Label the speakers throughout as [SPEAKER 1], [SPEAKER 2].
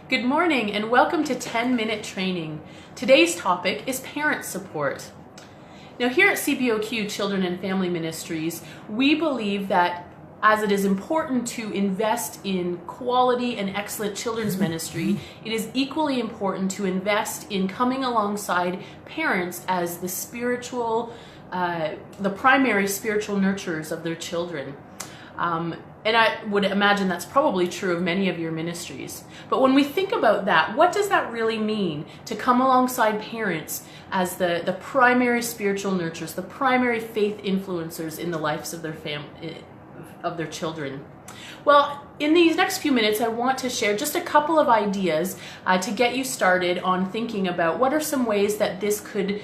[SPEAKER 1] Good morning and welcome to 10-Minute Training. Today's topic is parent support. Now here at CBOQ Children and Family Ministries, we believe that as it is important to invest in quality and excellent children's ministry, it is equally important to invest in coming alongside parents as the primary spiritual nurturers of their children. And I would imagine that's probably true of many of your ministries. But when we think about that, what does that really mean to come alongside parents as the primary spiritual nurturers, the primary faith influencers in the lives of their family, of their children? Well, in these next few minutes, I want to share just a couple of ideas to get you started on thinking about what are some ways that this could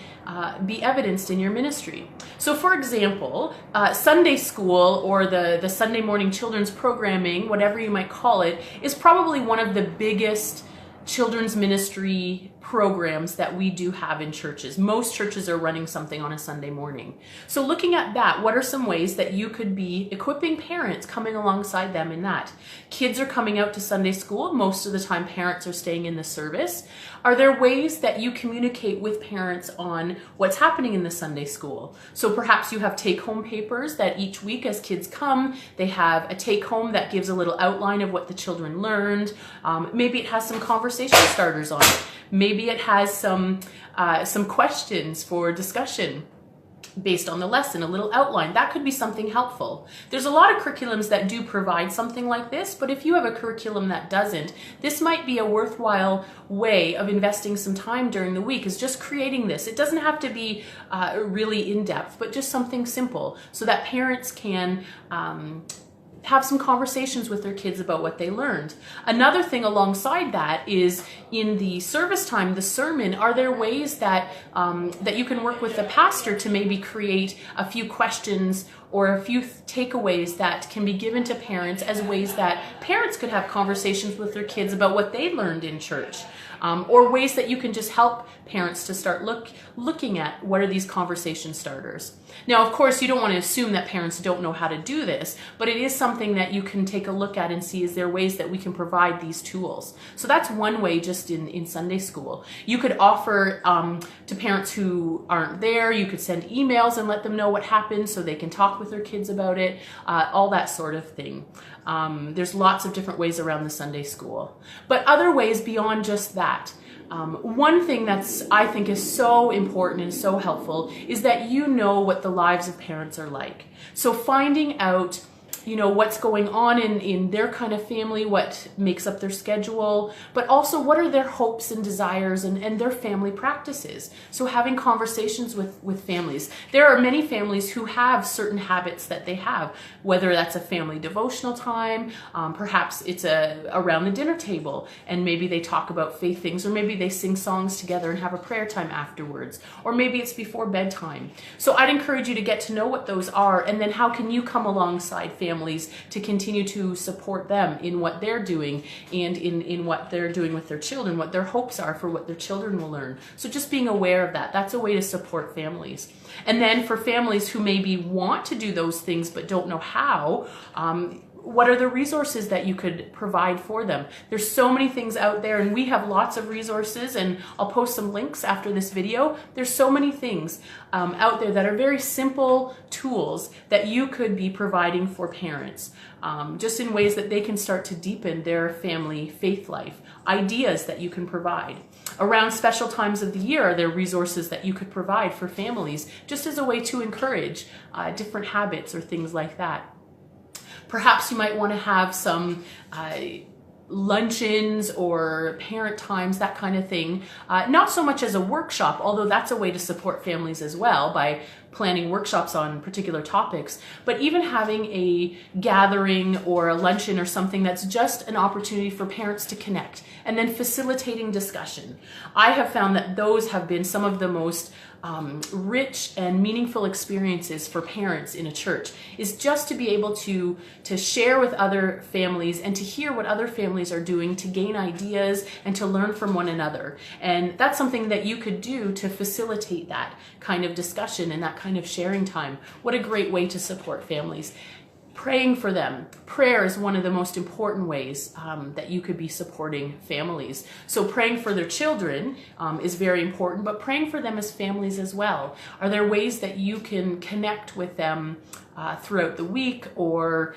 [SPEAKER 1] be evidenced in your ministry. So for example, Sunday school or the Sunday morning children's programming, whatever you might call it, is probably one of the biggest children's ministry programs that we do have in churches. Most churches are running something on a Sunday morning. So looking at that, what are some ways that you could be equipping parents, coming alongside them in that? Kids are coming out to Sunday school. Most of the time parents are staying in the service. Are there ways that you communicate with parents on what's happening in the Sunday school? So perhaps you have take-home papers that each week as kids come, they have a take-home that gives a little outline of what the children learned. Maybe it has some conversation starters on it. Maybe it has some questions for discussion based on the lesson, a little outline. That could be something helpful. There's a lot of curriculums that do provide something like this, but if you have a curriculum that doesn't, this might be a worthwhile way of investing some time during the week, is just creating this. It doesn't have to be really in-depth, but just something simple so that parents can have some conversations with their kids about what they learned. Another thing alongside that is in the service time, the sermon, are there ways that that you can work with the pastor to maybe create a few questions or a few takeaways that can be given to parents as ways that parents could have conversations with their kids about what they learned in church? Or ways that you can just help parents to start looking at what are these conversation starters. Now, of course, you don't want to assume that parents don't know how to do this, but it is something that you can take a look at and see, is there ways that we can provide these tools? So that's one way just in Sunday school. You could offer to parents who aren't there, you could send emails and let them know what happened so they can talk with their kids about it, all that sort of thing. There's lots of different ways around the Sunday school. But other ways beyond just that. One thing that's I think is so important and so helpful is that you know what the lives of parents are like. So finding out what's going on in their kind of family, what makes up their schedule, but also what are their hopes and desires and their family practices. So having conversations with families. There are many families who have certain habits that they have, whether that's a family devotional time, perhaps it's around the dinner table, and maybe they talk about faith things, or maybe they sing songs together and have a prayer time afterwards, or maybe it's before bedtime. So I'd encourage you to get to know what those are, and then how can you come alongside families to continue to support them in what they're doing and in what they're doing with their children, what their hopes are for what their children will learn. So just being aware of that, that's a way to support families. And then for families who maybe want to do those things but don't know how, what are the resources that you could provide for them? There's so many things out there, and we have lots of resources, and I'll post some links after this video. There's so many things out there that are very simple tools that you could be providing for parents, just in ways that they can start to deepen their family faith life. Ideas that you can provide. Around special times of the year, are there resources that you could provide for families, just as a way to encourage different habits or things like that. Perhaps you might want to have some luncheons or parent times, that kind of thing. Not so much as a workshop, although that's a way to support families as well by planning workshops on particular topics, but even having a gathering or a luncheon or something that's just an opportunity for parents to connect, and then facilitating discussion. I have found that those have been some of the most rich and meaningful experiences for parents in a church, is just to be able to share with other families and to hear what other families are doing, to gain ideas and to learn from one another. And that's something that you could do to facilitate that kind of discussion and that kind of sharing time. What a great way to support families. Praying for them. Prayer is one of the most important ways that you could be supporting families. So praying for their children is very important, but praying for them as families as well. Are there ways that you can connect with them throughout the week, or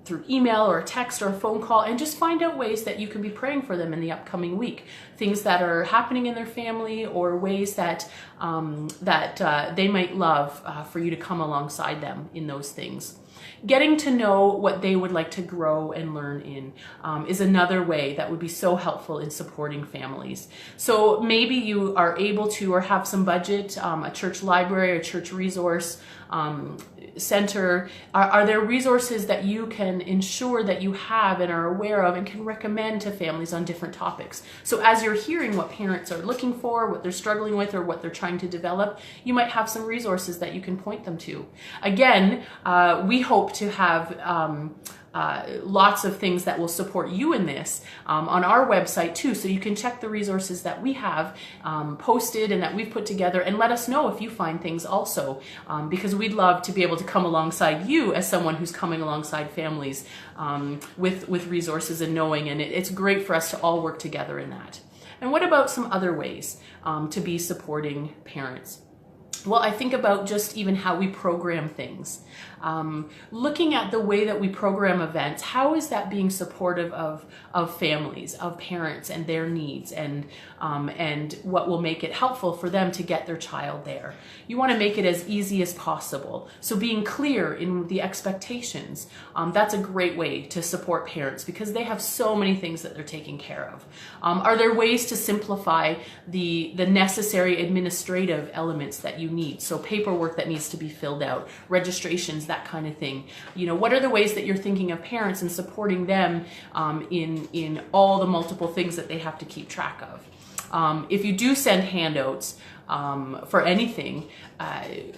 [SPEAKER 1] through email or a text or a phone call, and just find out ways that you can be praying for them in the upcoming week? Things that are happening in their family, or ways that they might love for you to come alongside them in those things. Getting to know what they would like to grow and learn in is another way that would be so helpful in supporting families. So maybe you are able to, or have some budget, a church library, a church resource center. Are there resources that you can ensure that you have and are aware of and can recommend to families on different topics? So as you're hearing what parents are looking for, what they're struggling with, or what they're trying to develop, you might have some resources that you can point them to. Again, we hope to have lots of things that will support you in this on our website too, so you can check the resources that we have posted and that we've put together, and let us know if you find things also, because we'd love to be able to come alongside you as someone who's coming alongside families with resources and knowing, and it's great for us to all work together in that. And what about some other ways to be supporting parents? Well, I think about just even how we program things. Looking at the way that we program events, how is that being supportive of families, of parents and their needs, and what will make it helpful for them to get their child there? You want to make it as easy as possible. So being clear in the expectations, that's a great way to support parents, because they have so many things that they're taking care of. Are there ways to simplify the necessary administrative elements that you need? So paperwork that needs to be filled out, registrations, that kind of thing. You know, what are the ways that you're thinking of parents and supporting them in all the multiple things that they have to keep track of? If you do send handouts for anything,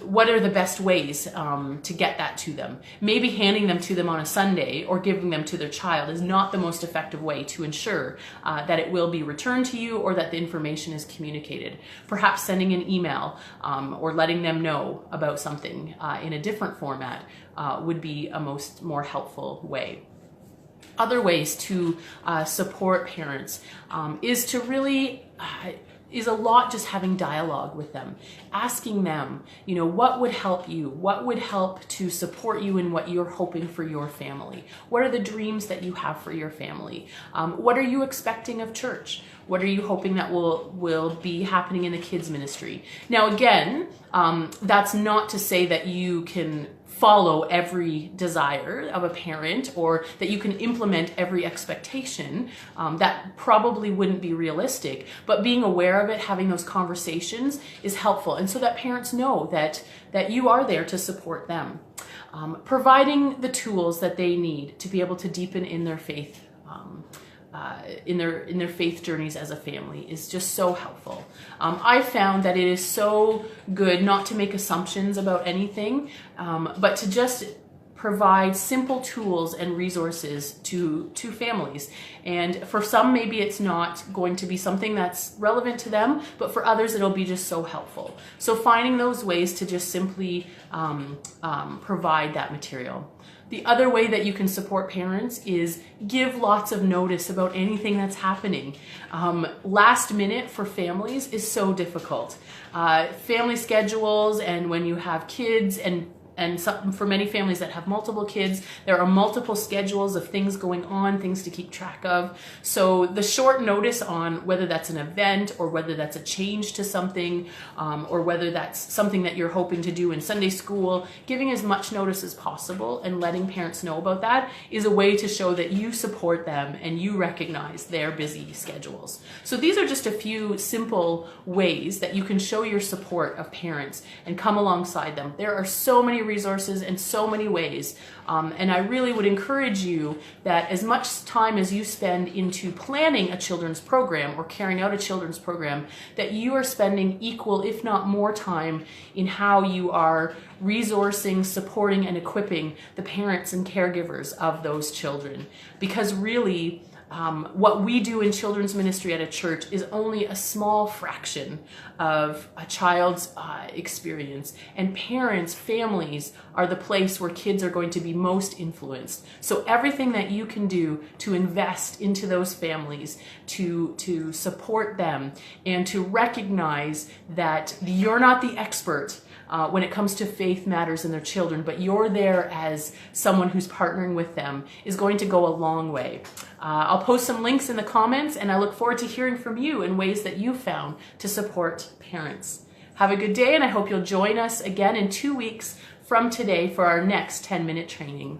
[SPEAKER 1] what are the best ways to get that to them? Maybe handing them to them on a Sunday or giving them to their child is not the most effective way to ensure that it will be returned to you, or that the information is communicated. Perhaps sending an email or letting them know about something in a different format would be a more helpful way. Other ways to support parents is to really is a lot just having dialogue with them, asking them, you know, what would help you? What would help to support you in what you're hoping for your family? What are the dreams that you have for your family? What are you expecting of church? What are you hoping that will be happening in the kids ministry? Now, again, that's not to say that you can follow every desire of a parent, or that you can implement every expectation. That probably wouldn't be realistic, but being aware of it, having those conversations is helpful, and so that parents know that you are there to support them. Providing the tools that they need to be able to deepen in their faith, in their faith journeys as a family, is just so helpful. I've found that it is so good not to make assumptions about anything, but to just provide simple tools and resources to families. And for some, maybe it's not going to be something that's relevant to them, but for others, it'll be just so helpful. So finding those ways to just simply provide that material. The other way that you can support parents is give lots of notice about anything that's happening. Last minute for families is so difficult. Family schedules, and when you have kids, and for many families that have multiple kids, there are multiple schedules of things going on, things to keep track of. So the short notice on whether that's an event, or whether that's a change to something, or whether that's something that you're hoping to do in Sunday school, giving as much notice as possible and letting parents know about that is a way to show that you support them and you recognize their busy schedules. So these are just a few simple ways that you can show your support of parents and come alongside them. There are so many resources and so many ways, and I really would encourage you that as much time as you spend into planning a children's program or carrying out a children's program, that you are spending equal, if not more, time in how you are resourcing, supporting, and equipping the parents and caregivers of those children. Because really, what we do in children's ministry at a church is only a small fraction of a child's experience. And parents, families are the place where kids are going to be most influenced. So everything that you can do to invest into those families, to support them, and to recognize that you're not the expert when it comes to faith matters in their children, but you're there as someone who's partnering with them, is going to go a long way. I'll post some links in the comments, and I look forward to hearing from you in ways that you found to support parents. Have a good day, and I hope you'll join us again in 2 weeks from today for our next 10-minute training.